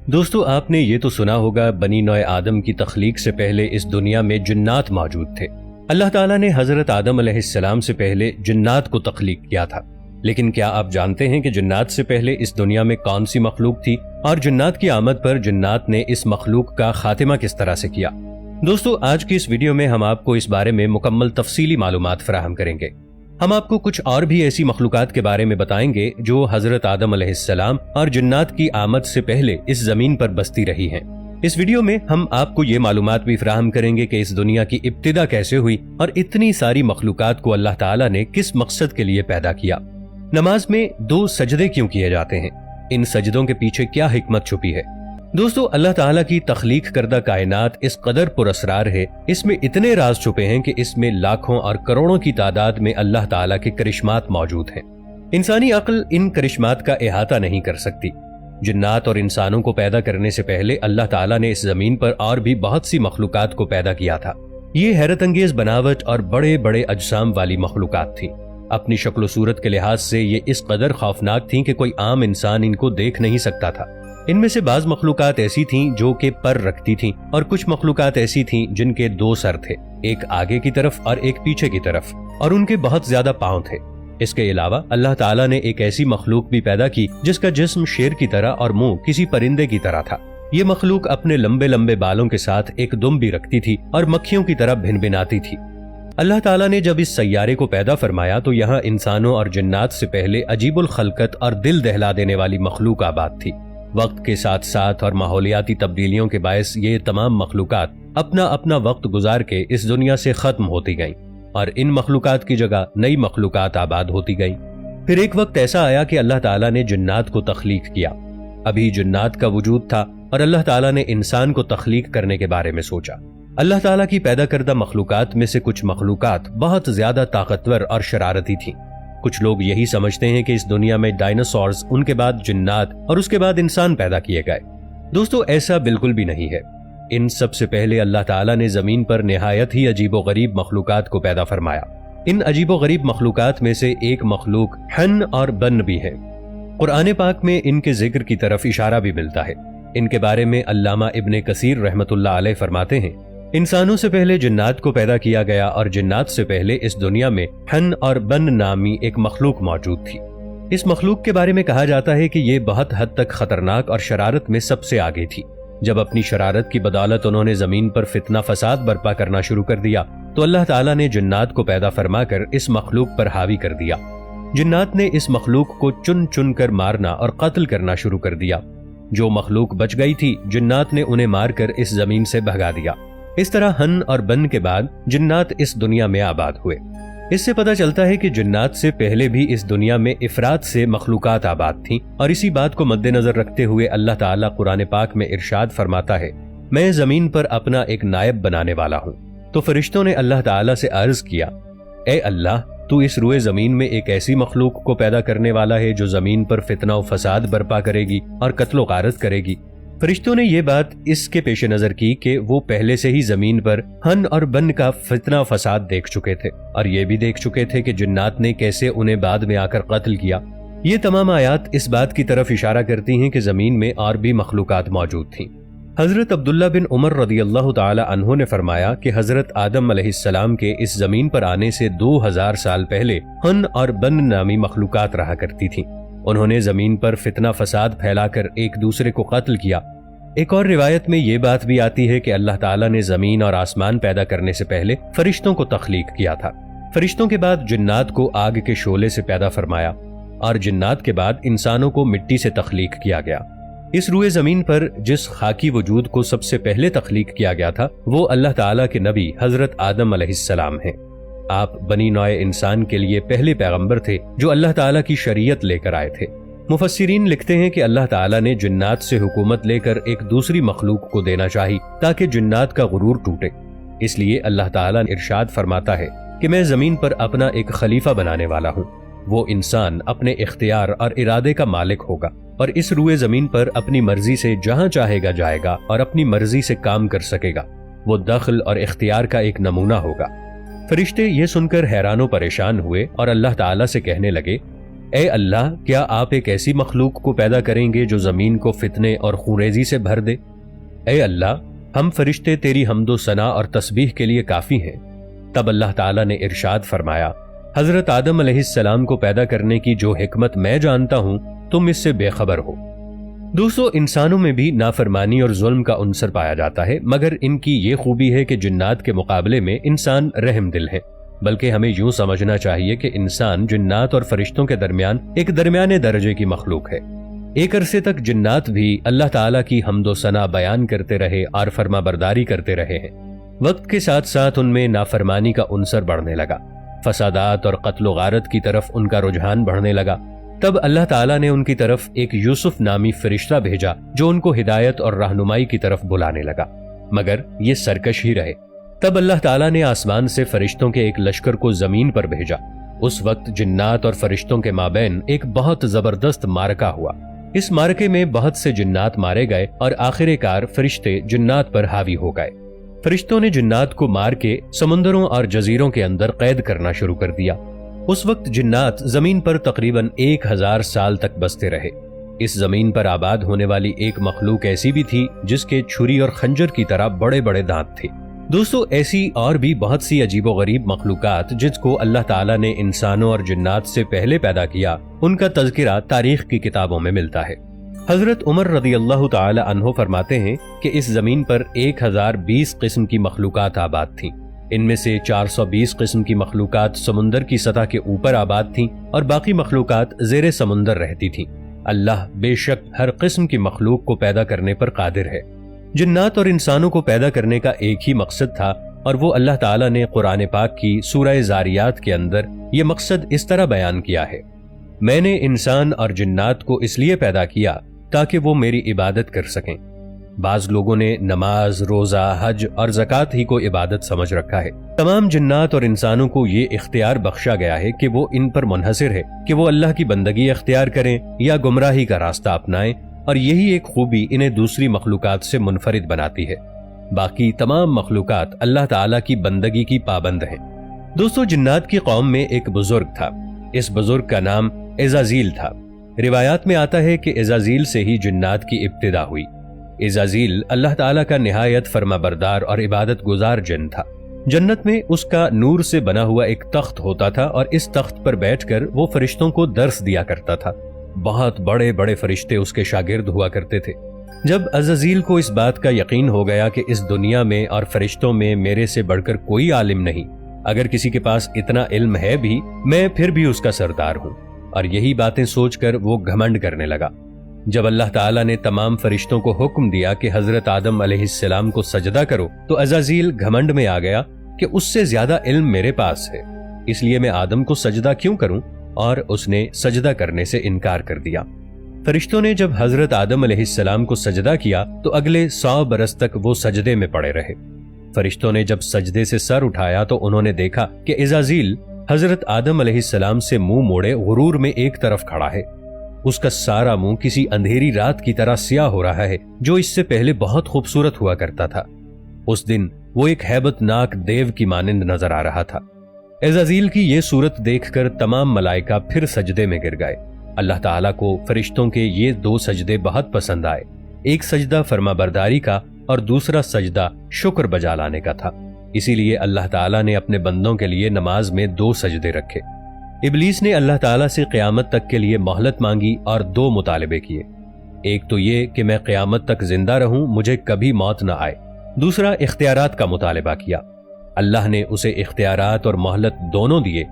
دوستو آپ نے یہ تو سنا ہوگا بنی نوع آدم کی تخلیق سے پہلے اس دنیا میں جنات موجود تھے۔ اللہ تعالیٰ نے حضرت آدم علیہ السلام سے پہلے جنات کو تخلیق کیا تھا، لیکن کیا آپ جانتے ہیں کہ جنات سے پہلے اس دنیا میں کون سی مخلوق تھی اور جنات کی آمد پر جنات نے اس مخلوق کا خاتمہ کس طرح سے کیا؟ دوستو آج کی اس ویڈیو میں ہم آپ کو اس بارے میں مکمل تفصیلی معلومات فراہم کریں گے۔ ہم آپ کو کچھ اور بھی ایسی مخلوقات کے بارے میں بتائیں گے جو حضرت آدم علیہ السلام اور جنات کی آمد سے پہلے اس زمین پر بستی رہی ہیں۔ اس ویڈیو میں ہم آپ کو یہ معلومات بھی فراہم کریں گے کہ اس دنیا کی ابتدا کیسے ہوئی اور اتنی ساری مخلوقات کو اللہ تعالیٰ نے کس مقصد کے لیے پیدا کیا۔ نماز میں 2 سجدے کیوں کیے جاتے ہیں؟ ان سجدوں کے پیچھے کیا حکمت چھپی ہے؟ دوستو اللہ تعالیٰ کی تخلیق کردہ کائنات اس قدر پراسرار ہے، اس میں اتنے راز چھپے ہیں کہ اس میں لاکھوں اور کروڑوں کی تعداد میں اللہ تعالیٰ کے کرشمات موجود ہیں۔ انسانی عقل ان کرشمات کا احاطہ نہیں کر سکتی۔ جنات اور انسانوں کو پیدا کرنے سے پہلے اللہ تعالیٰ نے اس زمین پر اور بھی بہت سی مخلوقات کو پیدا کیا تھا۔ یہ حیرت انگیز بناوٹ اور بڑے بڑے اجسام والی مخلوقات تھیں۔ اپنی شکل و صورت کے لحاظ سے یہ اس قدر خوفناک تھیں کہ کوئی عام انسان ان کو دیکھ نہیں سکتا تھا۔ ان میں سے بعض مخلوقات ایسی تھیں جو کہ پر رکھتی تھیں اور کچھ مخلوقات ایسی تھیں جن کے 2 سر تھے، ایک آگے کی طرف اور ایک پیچھے کی طرف، اور ان کے بہت زیادہ پاؤں تھے۔ اس کے علاوہ اللہ تعالیٰ نے ایک ایسی مخلوق بھی پیدا کی جس کا جسم شیر کی طرح اور منہ کسی پرندے کی طرح تھا۔ یہ مخلوق اپنے لمبے لمبے بالوں کے ساتھ ایک دم بھی رکھتی تھی اور مکھیوں کی طرح بھنبھناتی تھی۔ اللہ تعالیٰ نے جب اس سیارے کو پیدا فرمایا تو یہاں انسانوں اور جنات سے پہلے عجیب الخلقت اور دل دہلا دینے والی مخلوق آباد تھی۔ وقت کے ساتھ ساتھ اور ماحولیاتی تبدیلیوں کے باعث یہ تمام مخلوقات اپنا اپنا وقت گزار کے اس دنیا سے ختم ہوتی گئیں اور ان مخلوقات کی جگہ نئی مخلوقات آباد ہوتی گئیں۔ پھر ایک وقت ایسا آیا کہ اللہ تعالیٰ نے جنات کو تخلیق کیا۔ ابھی جنات کا وجود تھا اور اللہ تعالیٰ نے انسان کو تخلیق کرنے کے بارے میں سوچا۔ اللہ تعالیٰ کی پیدا کردہ مخلوقات میں سے کچھ مخلوقات بہت زیادہ طاقتور اور شرارتی تھیں۔ کچھ لوگ یہی سمجھتے ہیں کہ اس دنیا میں ڈائناسورز، ان کے بعد جنات اور اس کے بعد انسان پیدا کیے گئے۔ دوستو ایسا بالکل بھی نہیں ہے۔ ان سب سے پہلے اللہ تعالیٰ نے زمین پر نہایت ہی عجیب و غریب مخلوقات کو پیدا فرمایا۔ ان عجیب و غریب مخلوقات میں سے ایک مخلوق ہن اور بن بھی ہے۔ قرآن پاک میں ان کے ذکر کی طرف اشارہ بھی ملتا ہے۔ ان کے بارے میں علامہ ابن کثیر رحمۃ اللہ علیہ فرماتے ہیں، انسانوں سے پہلے جنات کو پیدا کیا گیا اور جنات سے پہلے اس دنیا میں ہن اور بن نامی ایک مخلوق موجود تھی۔ اس مخلوق کے بارے میں کہا جاتا ہے کہ یہ بہت حد تک خطرناک اور شرارت میں سب سے آگے تھی۔ جب اپنی شرارت کی بدولت انہوں نے زمین پر فتنہ فساد برپا کرنا شروع کر دیا تو اللہ تعالیٰ نے جنات کو پیدا فرما کر اس مخلوق پر حاوی کر دیا۔ جنات نے اس مخلوق کو چن چن کر مارنا اور قتل کرنا شروع کر دیا۔ جو مخلوق بچ گئی تھی جنات نے انہیں مار کر اس زمین سے بھگا دیا۔ اس طرح ہن اور بن کے بعد جنات اس دنیا میں آباد ہوئے۔ اس سے پتہ چلتا ہے کہ جنات سے پہلے بھی اس دنیا میں افراد سے مخلوقات آباد تھیں، اور اسی بات کو مد نظر رکھتے ہوئے اللہ تعالیٰ قرآن پاک میں ارشاد فرماتا ہے، میں زمین پر اپنا ایک نائب بنانے والا ہوں۔ تو فرشتوں نے اللہ تعالیٰ سے عرض کیا، اے اللہ، تو اس روئے زمین میں ایک ایسی مخلوق کو پیدا کرنے والا ہے جو زمین پر فتنہ و فساد برپا کرے گی اور قتل و غارت کرے گی۔ فرشتوں نے یہ بات اس کے پیش نظر کی کہ وہ پہلے سے ہی زمین پر ہن اور بن کا فتنہ فساد دیکھ چکے تھے، اور یہ بھی دیکھ چکے تھے کہ جنات نے کیسے انہیں بعد میں آ کر قتل کیا۔ یہ تمام آیات اس بات کی طرف اشارہ کرتی ہیں کہ زمین میں اور بھی مخلوقات موجود تھیں۔ حضرت عبداللہ بن عمر رضی اللہ تعالی عنہ نے فرمایا کہ حضرت آدم علیہ السلام کے اس زمین پر آنے سے 2000 سال پہلے ہن اور بن نامی مخلوقات رہا کرتی تھیں۔ انہوں نے زمین پر فتنہ فساد پھیلا کر ایک دوسرے کو قتل کیا۔ ایک اور روایت میں یہ بات بھی آتی ہے کہ اللہ تعالیٰ نے زمین اور آسمان پیدا کرنے سے پہلے فرشتوں کو تخلیق کیا تھا۔ فرشتوں کے بعد جنات کو آگ کے شعلے سے پیدا فرمایا، اور جنات کے بعد انسانوں کو مٹی سے تخلیق کیا گیا۔ اس روئے زمین پر جس خاکی وجود کو سب سے پہلے تخلیق کیا گیا تھا وہ اللہ تعالیٰ کے نبی حضرت آدم علیہ السلام ہیں۔ آپ بنی نوع انسان کے لیے پہلے پیغمبر تھے جو اللہ تعالیٰ کی شریعت لے کر آئے تھے۔ مفسرین لکھتے ہیں کہ اللہ تعالیٰ نے جنات سے حکومت لے کر ایک دوسری مخلوق کو دینا چاہی تاکہ جنات کا غرور ٹوٹے۔ اس لیے اللہ تعالیٰ نے ارشاد فرماتا ہے کہ میں زمین پر اپنا ایک خلیفہ بنانے والا ہوں۔ وہ انسان اپنے اختیار اور ارادے کا مالک ہوگا اور اس روئے زمین پر اپنی مرضی سے جہاں چاہے گا جائے گا اور اپنی مرضی سے کام کر سکے گا۔ وہ دخل اور اختیار کا ایک نمونہ ہوگا۔ فرشتے یہ سن کر حیران و پریشان ہوئے اور اللہ تعالیٰ سے کہنے لگے، اے اللہ، کیا آپ ایک ایسی مخلوق کو پیدا کریں گے جو زمین کو فتنے اور خونریزی سے بھر دے؟ اے اللہ، ہم فرشتے تیری حمد و ثنا اور تسبیح کے لیے کافی ہیں۔ تب اللہ تعالیٰ نے ارشاد فرمایا، حضرت آدم علیہ السلام کو پیدا کرنے کی جو حکمت میں جانتا ہوں تم اس سے بے خبر ہو۔ دوستو، انسانوں میں بھی نافرمانی اور ظلم کا عنصر پایا جاتا ہے، مگر ان کی یہ خوبی ہے کہ جنات کے مقابلے میں انسان رحم دل ہے۔ بلکہ ہمیں یوں سمجھنا چاہیے کہ انسان جنات اور فرشتوں کے درمیان ایک درمیانے درجے کی مخلوق ہے۔ ایک عرصے تک جنات بھی اللہ تعالیٰ کی حمد و ثنا بیان کرتے رہے اور فرما برداری کرتے رہے ہیں۔ وقت کے ساتھ ساتھ ان میں نافرمانی کا عنصر بڑھنے لگا، فسادات اور قتل و غارت کی طرف ان کا رجحان بڑھنے لگا۔ تب اللہ تعالیٰ نے ان کی طرف ایک یوسف نامی فرشتہ بھیجا جو ان کو ہدایت اور رہنمائی کی طرف بلانے لگا، مگر یہ سرکش ہی رہے۔ تب اللہ تعالیٰ نے آسمان سے فرشتوں کے ایک لشکر کو زمین پر بھیجا۔ اس وقت جنات اور فرشتوں کے مابین ایک بہت زبردست معرکہ ہوا۔ اس معرکے میں بہت سے جنات مارے گئے اور آخر کار فرشتے جنات پر حاوی ہو گئے۔ فرشتوں نے جنات کو مار کے سمندروں اور جزیروں کے اندر قید کرنا شروع کر دیا۔ اس وقت جنات زمین پر تقریباً 1000 سال تک بستے رہے۔ اس زمین پر آباد ہونے والی ایک مخلوق ایسی بھی تھی جس کے چھری اور خنجر کی طرح بڑے بڑے دانت تھے۔ دوستو، ایسی اور بھی بہت سی عجیب و غریب مخلوقات جس کو اللہ تعالیٰ نے انسانوں اور جنات سے پہلے پیدا کیا، ان کا تذکرہ تاریخ کی کتابوں میں ملتا ہے۔ حضرت عمر رضی اللہ تعالی عنہ فرماتے ہیں کہ اس زمین پر 1020 قسم کی مخلوقات آباد تھیں۔ ان میں سے 420 قسم کی مخلوقات سمندر کی سطح کے اوپر آباد تھیں اور باقی مخلوقات زیر سمندر رہتی تھیں۔ اللہ بے شک ہر قسم کی مخلوق کو پیدا کرنے پر قادر ہے۔ جنات اور انسانوں کو پیدا کرنے کا ایک ہی مقصد تھا، اور وہ اللہ تعالیٰ نے قرآن پاک کی سورہ زاریات کے اندر یہ مقصد اس طرح بیان کیا ہے: میں نے انسان اور جنات کو اس لیے پیدا کیا تاکہ وہ میری عبادت کر سکیں۔ بعض لوگوں نے نماز، روزہ، حج اور زکوٰۃ ہی کو عبادت سمجھ رکھا ہے۔ تمام جنات اور انسانوں کو یہ اختیار بخشا گیا ہے کہ وہ ان پر منحصر ہے کہ وہ اللہ کی بندگی اختیار کریں یا گمراہی کا راستہ اپنائیں، اور یہی ایک خوبی انہیں دوسری مخلوقات سے منفرد بناتی ہے۔ باقی تمام مخلوقات اللہ تعالیٰ کی بندگی کی پابند ہیں۔ دوستو، جنات کی قوم میں ایک بزرگ تھا۔ اس بزرگ کا نام عزازیل تھا۔ روایات میں آتا ہے کہ عزازیل سے ہی جنات کی ابتدا ہوئی۔ عزازیل اللہ تعالیٰ کا نہایت فرما بردار اور عبادت گزار جن تھا۔ جنت میں اس کا نور سے بنا ہوا ایک تخت ہوتا تھا، اور اس تخت پر بیٹھ کر وہ فرشتوں کو درس دیا کرتا تھا۔ بہت بڑے بڑے فرشتے اس کے شاگرد ہوا کرتے تھے۔ جب عزازیل کو اس بات کا یقین ہو گیا کہ اس دنیا میں اور فرشتوں میں میرے سے بڑھ کر کوئی عالم نہیں، اگر کسی کے پاس اتنا علم ہے بھی، میں پھر بھی اس کا سردار ہوں، اور یہی باتیں سوچ کر وہ گھمنڈ کرنے لگا۔ جب اللہ تعالیٰ نے تمام فرشتوں کو حکم دیا کہ حضرت آدم علیہ السلام کو سجدہ کرو، تو عزازیل گھمنڈ میں آ گیا کہ اس سے زیادہ علم میرے پاس ہے، اس لیے میں آدم کو سجدہ کیوں کروں، اور اس نے سجدہ کرنے سے انکار کر دیا۔ فرشتوں نے جب حضرت آدم علیہ السلام کو سجدہ کیا تو اگلے 100 برس تک وہ سجدے میں پڑے رہے۔ فرشتوں نے جب سجدے سے سر اٹھایا تو انہوں نے دیکھا کہ عزازیل حضرت آدم علیہ السلام سے منہ موڑے غرور میں ایک طرف کھڑا ہے۔ اس کا سارا منہ کسی اندھیری رات کی طرح سیاہ ہو رہا ہے جو اس سے پہلے بہت خوبصورت ہوا کرتا تھا۔ اس دن وہ ایک ہیبت ناک دیو کی مانند نظر آ رہا تھا۔ عزازیل کی یہ صورت دیکھ کر تمام ملائکہ پھر سجدے میں گر گئے۔ اللہ تعالیٰ کو فرشتوں کے یہ 2 سجدے بہت پسند آئے۔ ایک سجدہ فرما برداری کا اور دوسرا سجدہ شکر بجا لانے کا تھا۔ اسی لیے اللہ تعالیٰ نے اپنے بندوں کے لیے نماز میں 2 سجدے رکھے۔ ابلیس نے اللہ تعالیٰ سے قیامت تک کے لیے مہلت مانگی اور 2 مطالبے کیے۔ ایک تو یہ کہ میں قیامت تک زندہ رہوں، مجھے کبھی موت نہ آئے۔ دوسرا اختیارات کا مطالبہ کیا۔ اللہ نے اسے اختیارات اور مہلت دونوں دیے۔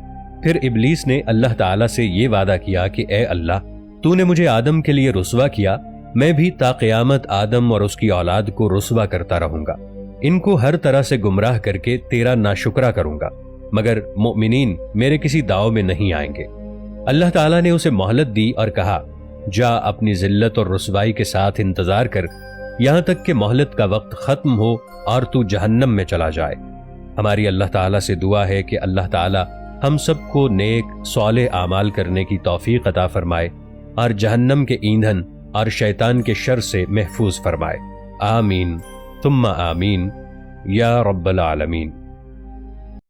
پھر ابلیس نے اللہ تعالیٰ سے یہ وعدہ کیا کہ اے اللہ، تو نے مجھے آدم کے لیے رسوا کیا، میں بھی تا قیامت آدم اور اس کی اولاد کو رسوا کرتا رہوں گا، ان کو ہر طرح سے گمراہ کر کے تیرا ناشکرہ کروں گا، مگر مؤمنین میرے کسی داؤ میں نہیں آئیں گے۔ اللہ تعالیٰ نے اسے مہلت دی اور کہا، جا اپنی ذلت اور رسوائی کے ساتھ انتظار کر یہاں تک کہ مہلت کا وقت ختم ہو اور تو جہنم میں چلا جائے۔ ہماری اللہ تعالیٰ سے دعا ہے کہ اللہ تعالیٰ ہم سب کو نیک صالح اعمال کرنے کی توفیق عطا فرمائے اور جہنم کے ایندھن اور شیطان کے شر سے محفوظ فرمائے۔ آمین ثم آمین یا رب العالمین۔